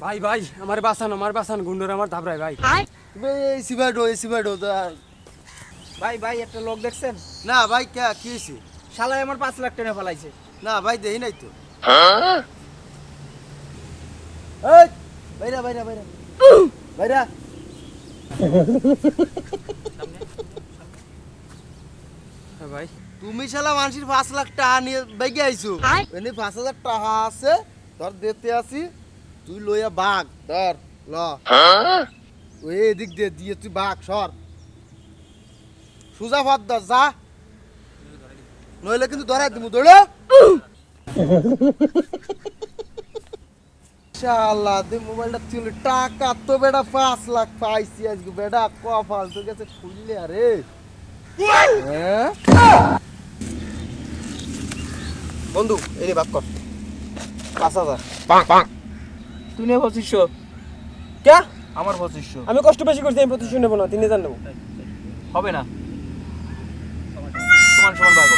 ভাই ভাই আমার বাসান গুন্ডর আমার ধাবরায় ভাই এসি বাইডো ভাই ভাই একটা লোক দেখছেন? না ভাই কি হয়েছে? শালায় আমার 5 লাখ টাকা ফেলাইছে। না ভাই দেই নাই তো। এই বাইরা বাইরা বাইরা বাইরা ভাই তুমি শালা মানুষের 5 লাখ টাকা নিয়ে বাইকে আইছো, এনে 5,000 টাকা আছে তোর দিতে আসি, তুই লইয়া বাঘ ধর ল ওই এদিক দিয়ে তুই বাঘ সর সুজা ভাত ধর যা, নইলে কিন্তু ধরাই দিমু দৌড়ো। শালা দে মোবাইলটা ছিল টাকা তো বেটা 5 লাখ পাইছি আজকে বেটা কপাল তোর কাছে খুললে আরে হ্যাঁ বন্ধু এই বাক কর 5,000 তুই নে 2500। কে আমার 2500 আমি কষ্ট বেশি করছি, আমি প্রতিশোধ নেবো না, 3,000 নেবো। হবে না, সমান সমান ভাগ।